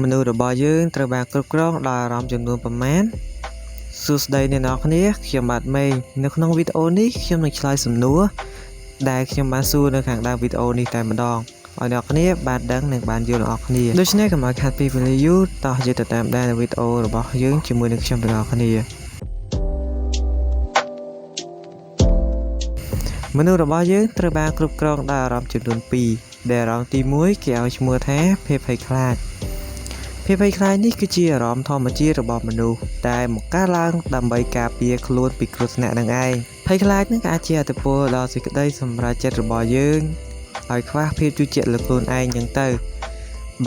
មនុស្សរបស់យើងត្រូវបានគ្រប់គ្រងដោយអារម្មណ៍ចំនួនប្រមាណសួស្តីអ្នកនរគ្នាខ្ញុំបាទមេងនៅក្នុងវីដេអូនេះខ្ញុំនឹងឆ្លើយសំណួរដែលខ្ញុំបានសួរនៅខាងដើមវីដេអូនេះតែម្ដងឲ្យអ្នកគ្នាបានដឹងនិងបានយល់អ្នកគ្នាដូច្នេះកុំឲ្យខាតពីវេលាយូរតោះយើងទៅតាមដានវីដេអូរបស់យើងជាមួយនឹងខ្ញុំទាំងអស់គ្នាមនុស្សរបស់យើងត្រូវបានគ្រប់គ្រងដោយអារម្មណ៍ចំនួន2ដែលអារម្មណ៍ទី1គេឲ្យឈ្មោះថាភាពភ័យខ្លាចភាពភ័យខ្លាចនេះគឺជាអារម្មណ៍ធម្មជាតិរបស់មនុស្សដែលមកកើតឡើងដើម្បីការពារខ្លួនពីគ្រោះថ្នាក់នឹងឯងភ័យខ្លាចនឹងអាចជាអត្តពលដល់សេចក្តីសម្រេចចិត្តរបស់យើងឲ្យខ្វះភាពជឿជាក់លើខ្លួនឯងចឹងទៅ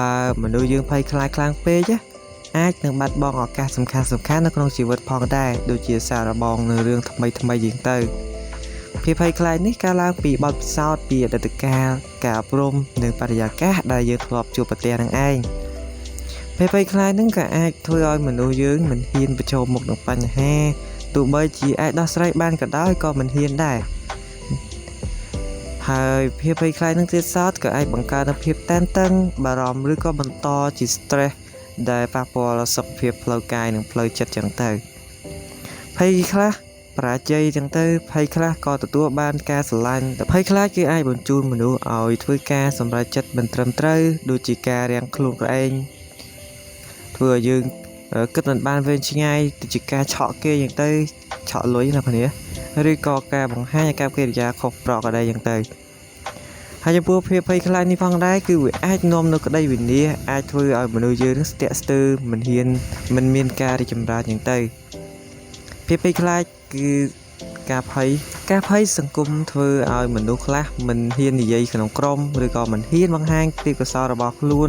បើមនុស្សយើងភ័យខ្លាចខ្លាំងពេកអាចនឹងបាត់បង់ឱកាសសំខាន់ៗនៅក្នុងជីវិតផងដែរដូចជាសារបងនៅរឿងថ្មីចឹងទៅភាពភ័យខ្លាចនេះកើតឡើងពីបទពិសោធន៍ពីអតីតកាលការអប់រំនិងបរិយាកាសដែលយើងធ្លាប់ជួបប្រទះនឹងឯងភាពភ័យខ្លាចនឹងក៏អាចធ្វើឲ្យមនុស្សយើងមិនហ៊ានប្រឈមមុខនឹងបញ្ហាទោះបីជាអាចដោះស្រាយបានក៏ដោយក៏មិនហ៊ានដែរហើយភាពភ័យខ្លាចនឹងទៀតសោតក៏អាចបង្កើតនូវភាពតានតឹងបារម្ភឬក៏បន្តជា stress ដែលប៉ះពាល់ដល់សុខភាពផ្លូវកាយនិងផ្លូវចិត្តចឹងទៅភ័យខ្លះបរាជ័យចឹងទៅភ័យខ្លះក៏ទទួលបានការស្រឡាញ់តែភ័យខ្លាចគេអាចបញ្ជូនមនុស្សឲ្យធ្វើការសម្រេចចិត្តមិនត្រឹមត្រូវដូចជាការរាំងខ្លួនឯងធ្វើឲ្យយើងគិតមិនបានវែងឆ្ងាយទៅជាការឆក់គេចឹងទៅឆក់លុយណាគ្នាឬក៏ការបង្ហាញអាកប្បកិរិយាខុសប្រក្រតីចឹងទៅហើយចំពោះភាពភ័យខ្លាចនេះផងដែរគឺវាអាចនាំនៅក្តីវិនាសអាចធ្វើឲ្យមនុស្សយើងស្ទាក់ស្ទើរមិនមានការរីកចម្រើនចឹងទៅភាពភ័យខ្លាចគឺការភ័យសង្គមធ្វើឲ្យមនុស្សខ្លះមិនហ៊ាននិយាយក្នុងក្រុមឬក៏មិនហ៊ានបង្ហាញទេពកោសល្យរបស់ខ្លួន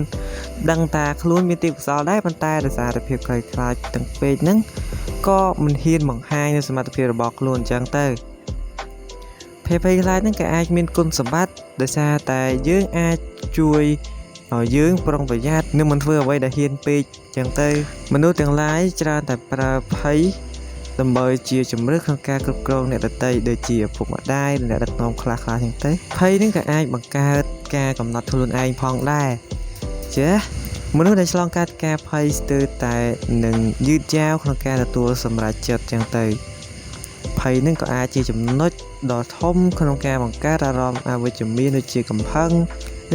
ដឹងថាខ្លួនមានទេពកោសល្យដែរប៉ុន្តែដោយសារតែភាពខ្លាចទាំងពេកហ្នឹងក៏មិនហ៊ានបង្ហាញនូវសមត្ថភាពរបស់ខ្លួនអញ្ចឹងទៅភាពភ័យខ្លាចហ្នឹងក៏អាចមានគុណសម្បត្តិដោយសារតែយើងអាចជួយឲ្យយើងប្រុងប្រយ័ត្ននិងមិនធ្វើអ្វីដែលហ៊ានពេកអញ្ចឹងទៅមនុស្សទាំងឡាយច្រើនតែប្រើភ័យដើម្បីជាជំរឿនក្នុងការគ្រប់គ្រងអ្នកដទៃដូចជាឪពុកម្ដាយនិងអ្នកដឹកនាំខ្លះៗចឹងទៅភ័យនឹងក៏អាចបង្កើតការកំណត់ខ្លួនឯងផងដែរចាមនុស្សដែលឆ្លងកាត់ការភ័យស្ទើរតែនឹងយឺតយ៉ាវក្នុងការទទួលសម្រេចចិត្តចឹងទៅភ័យនឹងក៏អាចជាចំណុចដ៏ធំក្នុងការបង្កើតអារម្មណ៍អវិជ្ជមានដូចជាកំហឹង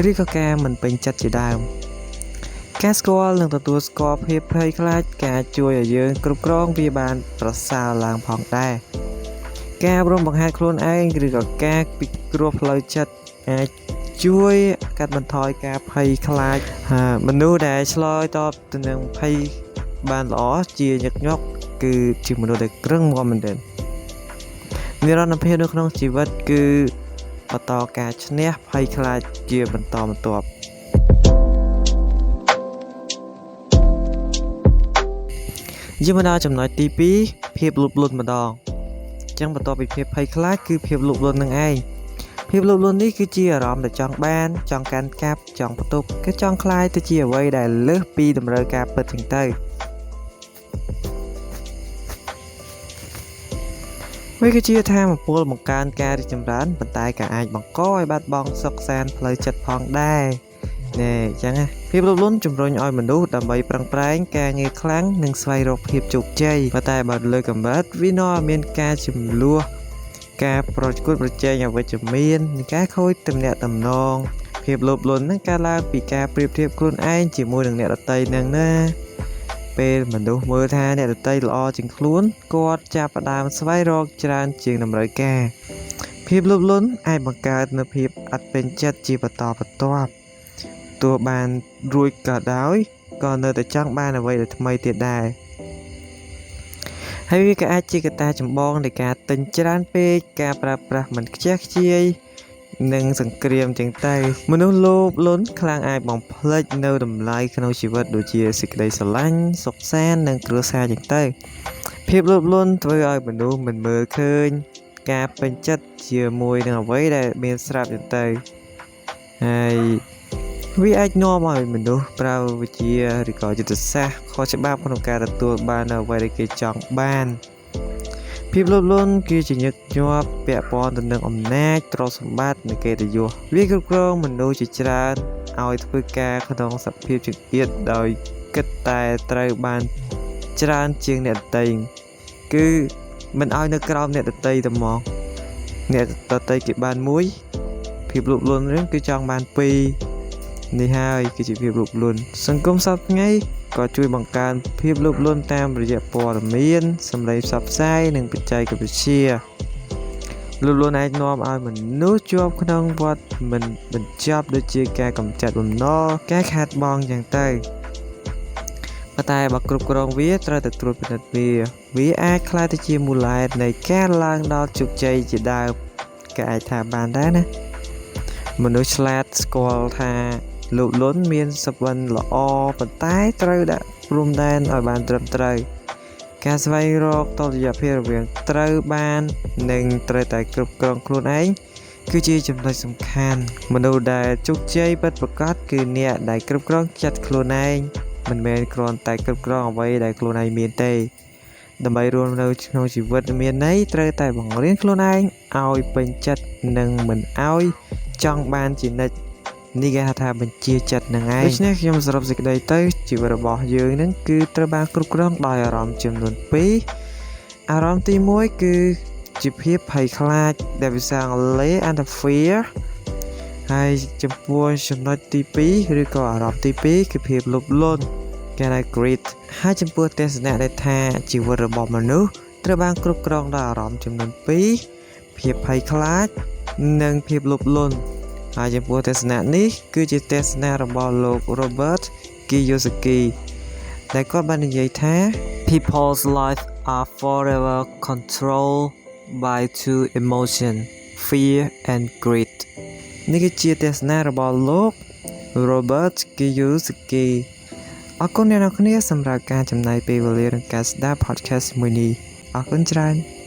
ឬក៏ការមិនពេញចិត្តជាដើមការស្គាល់និងទទួលស្គាល់ភាពភ័យខ្លាចការជួយឲ្យយើងគ្រប់គ្រងវាបានប្រសើរឡើងផងដែរការអប់រំបង្ហាត់ខ្លួនឯងឬក៏ការពិគ្រោះផ្លូវចិត្តអាចជួយកាត់បន្ថយការភ័យខ្លាចមនុស្សដែលឆ្លើយតបទៅនឹងភ័យបានល្អជាញឹកញាប់គឺជាមនុស្សដែលក្រឹងមាំមែនទែននិរន្តរភាពនៅក្នុងជីវិតគឺបន្តការឈ្នះភ័យខ្លាចជាបន្តបន្ទាប់យើងមកដល់ចំណុចទី2ភាពលោភលន់ម្ដងអញ្ចឹងបន្ទាប់ពីភាពភ័យខ្លាចគឺភាពលោភលន់នឹងឯងភាពលោភលន់នេះគឺជាអារម្មណ៍ដែលចង់បានចង់កាន់កាប់ចង់បន្ទប់គេចង់คลายទៅជាអ្វីដែលលើសពីតម្រូវការពិតចឹងទៅវាគឺជាថាមពលបង្កើនការរីកចម្រើនប៉ុន្តែក៏អាចបង្កឲ្យបាត់បង់សុខសាន្តផ្លូវចិត្តផងដែរណែអញ្ចឹងភាពលោភលន់ជំរុញឲ្យមនុស្សដើម្បីប្រឹងប្រែងការងារខ្លាំងនិងស្វែងរកភាពជោគជ័យប៉ុន្តែបើលើកម្រិតវានាំឲ្យមានការចំនួនការប្រកួតប្រជែងអវិជ្ជមាននិងការខូចទំនាក់ទំនងភាពលោភលន់នឹងកើតឡើងពីការប្រៀបធៀបខ្លួនឯងជាមួយនឹងអ្នកដទៃនឹងណាពេលមនុស្សមើលថាអ្នកដទៃល្អជាងខ្លួនគាត់ចាប់ផ្ដើមស្វែងរកច្រើនជាងតម្រូវការភាពលោភលន់អាចបង្កើតនូវភាពអត់ពេញចិត្តជាបន្តបន្ទាប់ទោះបានរួចក៏ដោយក៏នៅតែចង់បានអ្វីដែលថ្មីទៀតដែរហើយវាក៏អាចជាកត្តាចម្បងនៃការទិញច្រើនពេកការប្រើប្រាស់មិនខ្ជះខ្ជាយនិងសង្គ្រាមចឹងទៅមនុស្សលោភលន់ខ្លាំងអាចបំភ្លេចនៅតម្លៃក្នុងជីវិតដូចជាសេចក្តីស្រឡាញ់សុខសាន្តនិងគ្រួសារចឹងទៅភាពលោភលន់ធ្វើឲ្យមនុស្សមិនមើលឃើញការពេញចិត្តជាមួយនឹងអ្វីដែលមានស្រាប់ចឹងទៅហើយវាអាចនាំឲ្យមនុស្សប្រើវិជ្ជាឬក៏យុទ្ធសាស្ត្រខុសច្បាប់ក្នុងការទទួលបានអ្វីដែលគេចង់បានភាពលោភលន់គឺជាញឹកញាប់ពាក់ព័ន្ធទៅនឹងអំណាចទ្រព្យសម្បត្តិនិងកិត្តិយសវាគ្រប់គ្រងមនុស្សជាច្រើន ឲ្យធ្វើការក្នុងសភាពចង្អៀតដោយគិតតែត្រូវបានច្រើនជាងអ្នកដទៃគឺមិនឲ្យនៅក្រោមអ្នកដទៃតែហ្មងអ្នកដទៃគេបានមួយភាពលោភលន់រឿងគឺចង់បានពីរនេះហើយគឺជាភាពលោភលន់សង្គមសពថ្ងៃក៏ជួយបង្កើនភាពលោភលន់តាមរយៈព័ត៌មានសម្លេងផ្សព្វផ្សាយនិងបច្ចេកវិទ្យាលោភលន់អាចនាំឲ្យមនុស្សជាប់ក្នុងវដ្តមិនបញ្ចប់ដូចជាការកម្ចាត់បំណុលការខាតបង់យ៉ាងទៅប៉ុន្តែបើគ្រប់គ្រងវាត្រូវតែត្រួតពិនិត្យវាអាចក្លាយទៅជាមូលហេតុនៃការឡើងដល់ជោគជ័យជាដើមក៏អាចថាបានដែរណាមនុស្សឆ្លាតស្គាល់ថាលោភលន់មានសព្វល្អប៉ុន្តែត្រូវដាក់ព្រំដែនឲ្យបានត្រឹមត្រូវការស្វែងរកតុល្យភាពរវាងត្រូវបាននិងត្រូវតែគ្រប់គ្រងខ្លួនឯងគឺជាចំណុចសំខាន់មនុស្សដែលជោគជ័យពិតប្រាកដគឺអ្នកដែលគ្រប់គ្រងចិត្តខ្លួនឯងមិនមែនគ្រាន់តែគ្រប់គ្រងអ្វីដែលខ្លួនឯងមានទេដើម្បីរស់នៅក្នុងជីវិតមានន័យត្រូវតែបង្រៀនខ្លួនឯងឲ្យពេញចិត្តនិងមិនឲ្យចង់បានជានិច្ចនេះគេហៅថាបញ្ជាចិត្តនឹងឯងដូច្នេះខ្ញុំសរុបសេចក្តីទៅជីវិតរបស់យើងនឹងគឺត្រូវបានគ្រប់គ្រងដោយអារម្មណ៍ចំនួន2អារម្មណ៍ទី1គឺជាភាពភ័យខ្លាចដែលភាសាអង់គ្លេស fear ហើយចំពោះចំណុចទី2ឬក៏អារម្មណ៍ទី2គឺភាពលោភលន់គេហៅ greed ហើយចំពោះទស្សនៈដែលថាជីវិតរបស់មនុស្សត្រូវបានគ្រប់គ្រងដោយអារម្មណ៍ចំនួន2ភាពភ័យខ្លាចនិងភាពលោភលន់ហើយចំពោះទស្សនៈនេះគឺជាទស្សនៈរបស់លោក Robert Kiyosaki ដែលគាត់បាននិយាយថា People's lives are forever controlled by two emotions fear and greed នេះគឺជាទស្សនៈរបស់លោក Robert Kiyosaki អរគុណអ្នកនរគ្នាសម្រាប់ការចំណាយពេលវេលាក្នុងការស្ដាប់ podcast មួយនេះអរគុណច្រើន